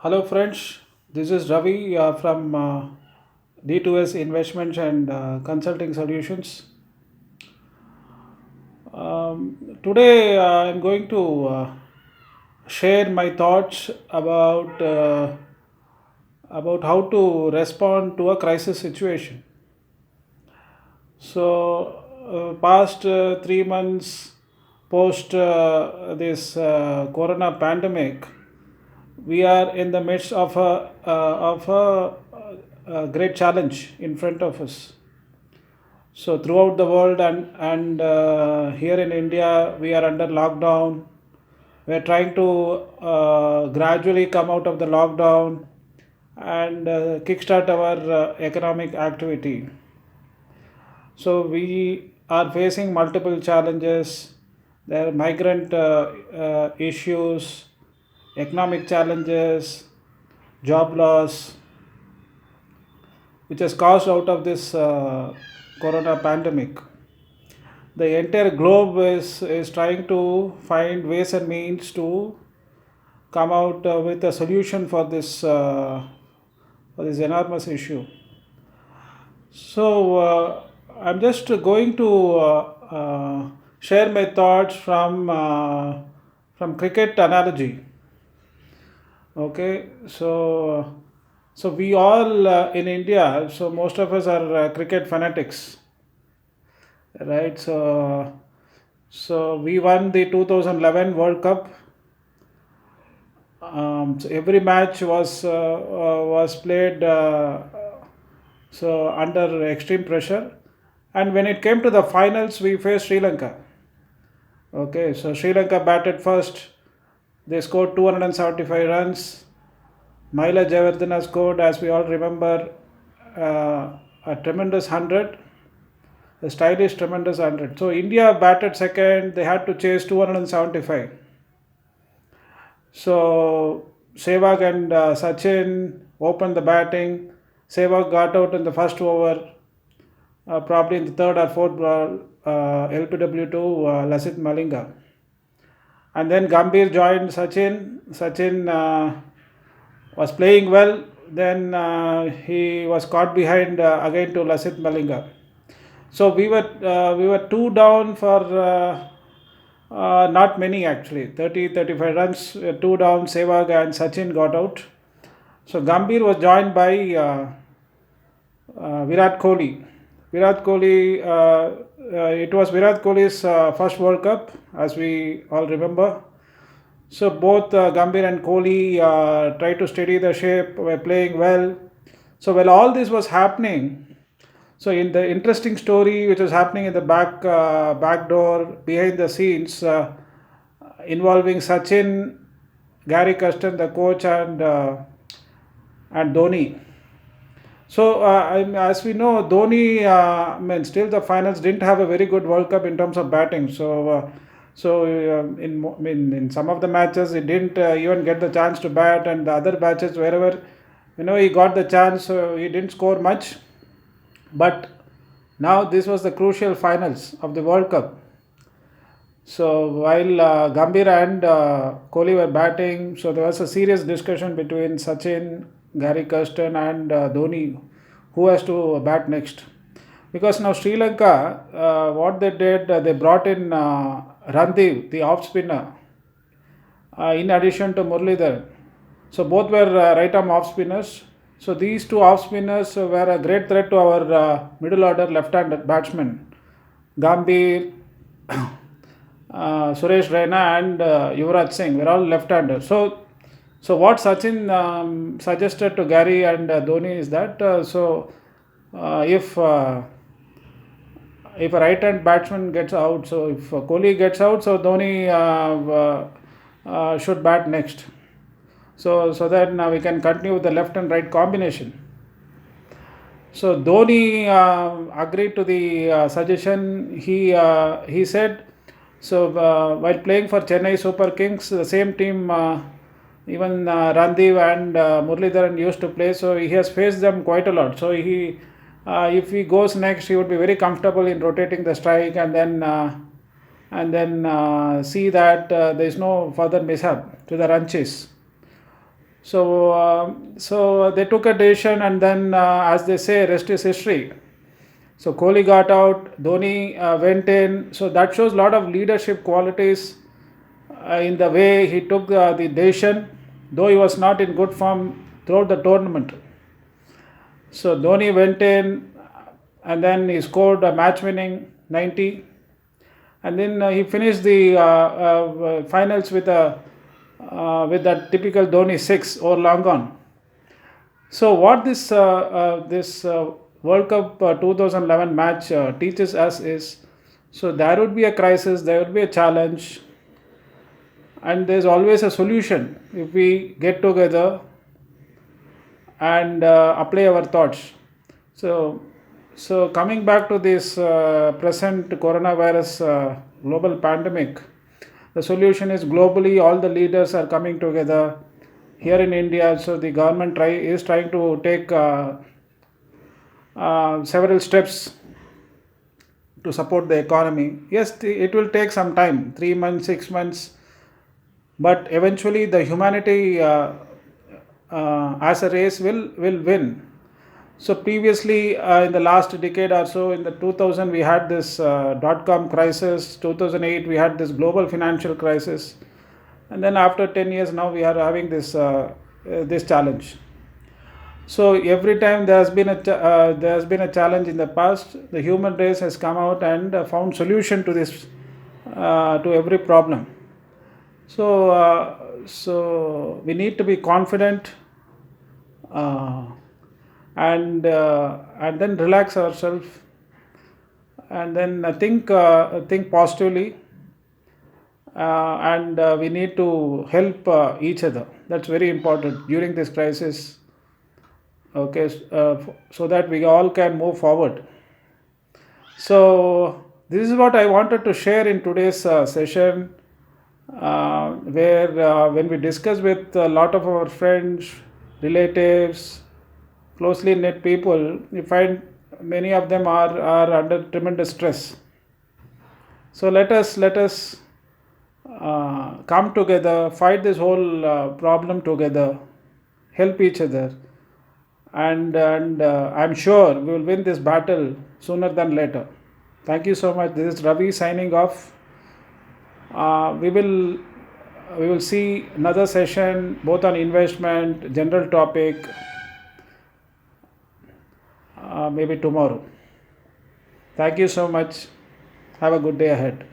Hello, friends. This is Ravi from D2S Investments and Consulting Solutions. Today, I'm going to share my thoughts about how to respond to a crisis situation. Past 3 months post this corona pandemic, we are in the midst of a great challenge in front of us. So throughout the world and here in India, we are under lockdown. We are trying to gradually come out of the lockdown and kickstart our economic activity. So we are facing multiple challenges. There are migrant issues, economic challenges, job loss, which has caused out of this corona pandemic. The entire globe is trying to find ways and means to come out with a solution for this enormous issue. So I'm just going to share my thoughts from cricket analogy. Okay, so we all in India, so most of us are cricket fanatics, right? So we won the 2011 World Cup. So every match was played so under extreme pressure, and when it came to the finals, we faced Sri Lanka. Okay, so Sri Lanka batted first. They scored 275 runs. Maila Jayawardene scored, as we all remember, a tremendous 100, a stylish tremendous 100. So India batted second. They had to chase 275. So Sehwag and Sachin opened the batting. Sehwag got out in the first over, probably in the third or fourth ball, LPW to Lasith Malinga. And then Gambhir joined Sachin. Sachin was playing well. Then he was caught behind again to Lasith Malinga. So we were two down for not many actually, 30 35 runs, two down. Sehwag and Sachin got out. So Gambhir was joined by Virat Kohli. Virat Kohli, it was Virat Kohli's first World Cup, as we all remember. So both Gambhir and Kohli tried to steady the ship, were playing well. So while all this was happening, so in the interesting story which was happening in the back door behind the scenes, involving Sachin, Gary Custon, the coach, and Dhoni. So as we know, Dhoni, I mean, still the finals didn't have a very good World Cup in terms of batting. In some of the matches, he didn't even get the chance to bat, and the other matches wherever he got the chance, he didn't score much. But now this was the crucial finals of the World Cup. So while Gambhir and Kohli were batting, so there was a serious discussion between Sachin, Gary Kirsten, and Dhoni, who has to bat next. Because now Sri Lanka, what they did, they brought in Randiv, the off spinner, in addition to Muralidhar. So both were right arm off spinners. So these two off spinners were a great threat to our middle order left-handed batsmen, Gambhir, Suresh Raina, and Yuvraj Singh were all left-handers. So what Sachin suggested to Gary and Dhoni is that if a right-hand batsman gets out, so if Kohli gets out, so Dhoni should bat next. So that now we can continue with the left and right combination. So Dhoni agreed to the suggestion. He said, so while playing for Chennai Super Kings, the same team, even Randiv and Muralidharan used to play. So he has faced them quite a lot. So if he goes next, he would be very comfortable in rotating the strike and then see that there is no further mishap to the run chase. So they took a decision, and then, as they say, rest is history. So Kohli got out, Dhoni went in. So that shows a lot of leadership qualities in the way he took the decision, though he was not in good form throughout the tournament. So Dhoni went in, and then he scored a match-winning 90, and then he finished the finals with that typical Dhoni six or long on. So what this World Cup 2011 match teaches us is, so there would be a crisis, there would be a challenge, and there's always a solution if we get together and apply our thoughts. So, so coming back to this present coronavirus global pandemic, the solution is globally all the leaders are coming together. Here in India, so the government is trying to take several steps to support the economy. Yes, it will take some time, 3 months, 6 months, but eventually the humanity as a race will win. So previously, in the last decade or so, in the 2000 we had this dot-com crisis. 2008 we had this global financial crisis, and then after 10 years now we are having this challenge. So every time there has been a challenge in the past, the human race has come out and found solution to this to every problem. So we need to be confident, uh, and then relax ourselves, and then think positively, and we need to help each other. That's very important during this crisis. Okay, so that we all can move forward. So this is what I wanted to share in today's session, where when we discuss with a lot of our friends, relatives, closely knit people, we find many of them are under tremendous stress. So let us come together, fight this whole problem together, help each other, and I'm sure we will win this battle sooner than later. Thank you so much. This is Ravi signing off. We will see another session both on investment, general topic, maybe tomorrow. Thank you so much. Have a good day ahead.